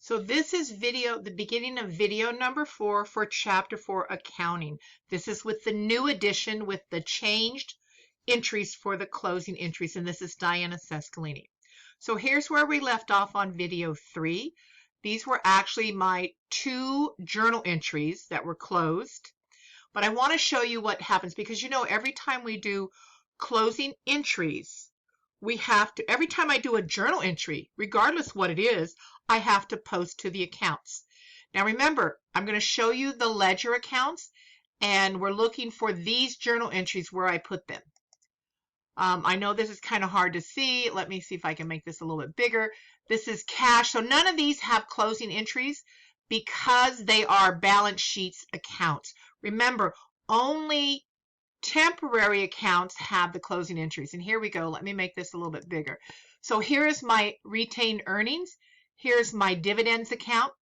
So this is the beginning of video number 4 for chapter 4 accounting. This is with the new edition with the changed entries for the closing entries, and this is Diana Sescalini. So here's where we left off on video 3. These were actually my 2 journal entries that were closed, but I want to show you what happens because you know every time we do closing entries, we have to, every time I do a journal entry, regardless what it is, I have to post to the accounts. Now remember, I'm going to show you the ledger accounts, and we're looking for these journal entries where I put them. I know this is kind of hard to see. Let me see if I can make this a little bit bigger. This is cash. So none of these have closing entries because they are balance sheets accounts. Remember, only temporary accounts have the closing entries. And here we go. Let me make this a little bit bigger. So here is my retained earnings. Here's my dividends account.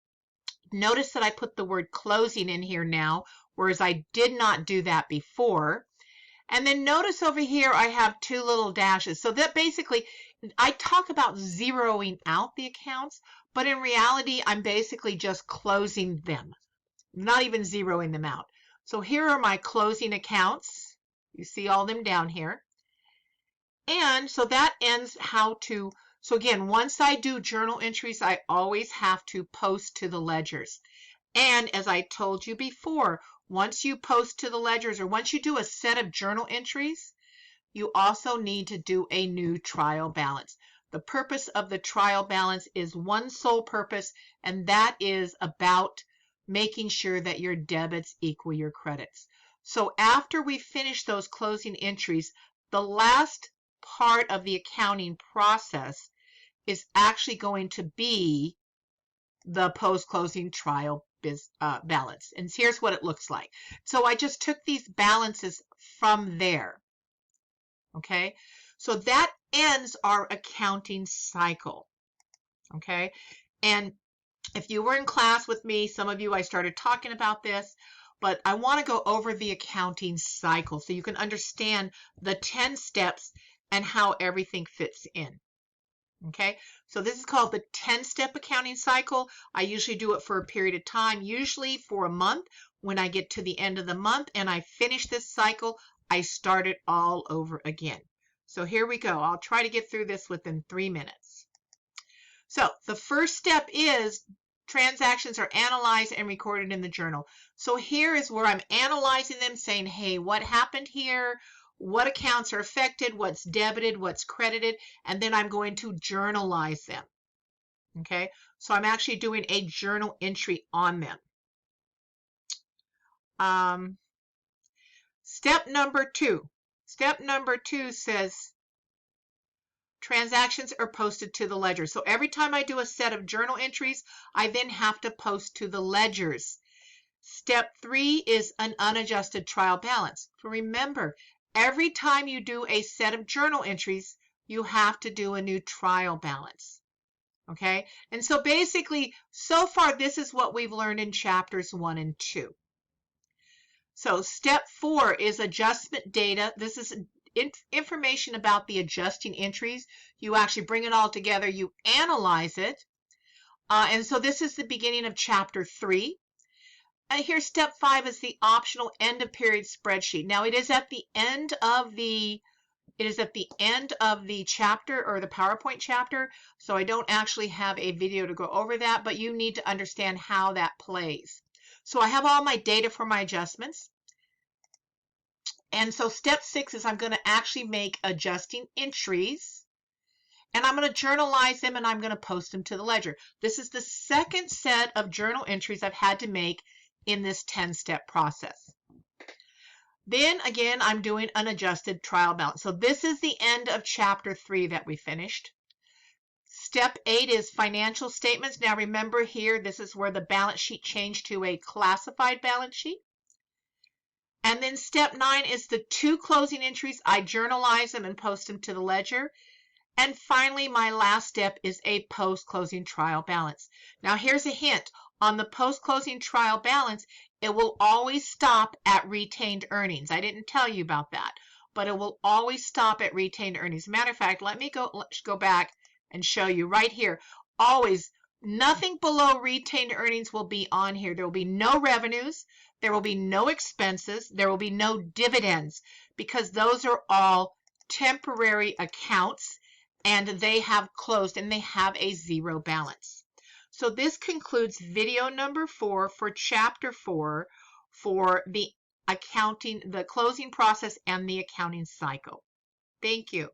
Notice that I put the word closing in here now, whereas I did not do that before. And then notice over here I have 2 little dashes. So that basically, I talk about zeroing out the accounts, but in reality, I'm basically just closing them, not even zeroing them out. So here are my closing accounts. You see all them down here. And so that ends how to, so again, once I do journal entries, I always have to post to the ledgers. And as I told you before, once you post to the ledgers or once you do a set of journal entries, you also need to do a new trial balance. The purpose of the trial balance is one sole purpose, and that is about making sure that your debits equal your credits. So after we finish those closing entries, the last part of the accounting process is actually going to be the post-closing trial balance. And here's what it looks like. So I just took these balances from there. Okay, so that ends our accounting cycle. Okay, and if you were in class with me, some of you, I started talking about this, but I want to go over the accounting cycle so you can understand the 10 steps and how everything fits in. Okay, so this is called the 10-step accounting cycle. I usually do it for a period of time, usually for a month. When I get to the end of the month and I finish this cycle, I start it all over again. So here we go. I'll try to get through this within 3 minutes. So the first step is transactions are analyzed and recorded in the journal. So here is where I'm analyzing them, saying, hey, what happened here? What accounts are affected? What's debited? What's credited? And then I'm going to journalize them. Okay, so I'm actually doing a journal entry on them. Step number 2. Step number 2 says transactions are posted to the ledger. So every time I do a set of journal entries, I then have to post to the ledgers. Step 3 is an unadjusted trial balance. So remember, every time you do a set of journal entries, you have to do a new trial balance. Okay? And so basically, so far, this is what we've learned in chapters 1 and 2. So step 4 is adjustment data. This is information about the adjusting entries. You actually bring it all together, you analyze it. And so this is the beginning of chapter 3. Here's step 5 is the optional end of period spreadsheet. Now it is at the end of the chapter or the PowerPoint chapter, so I don't actually have a video to go over that, but you need to understand how that plays. So I have all my data for my adjustments. And so step 6 is I'm going to actually make adjusting entries, and I'm going to journalize them, and I'm going to post them to the ledger. This is the second set of journal entries I've had to make in this 10-step process. Then again, I'm doing an adjusted trial balance. So this is the end of chapter 3 that we finished. Step 8 is financial statements. Now remember here, this is where the balance sheet changed to a classified balance sheet. And then step 9 is the 2 closing entries. I journalize them and post them to the ledger. And finally, my last step is a post-closing trial balance. Now here's a hint. On the post-closing trial balance, it will always stop at retained earnings. I didn't tell you about that, but it will always stop at retained earnings. Matter of fact, let's go back and show you right here. Always, Nothing below retained earnings will be on here. There will be no revenues. There will be no expenses. There will be no dividends because those are all temporary accounts and they have closed and they have a zero balance. So this concludes video number 4 for chapter 4 for the accounting, the closing process and the accounting cycle. Thank you.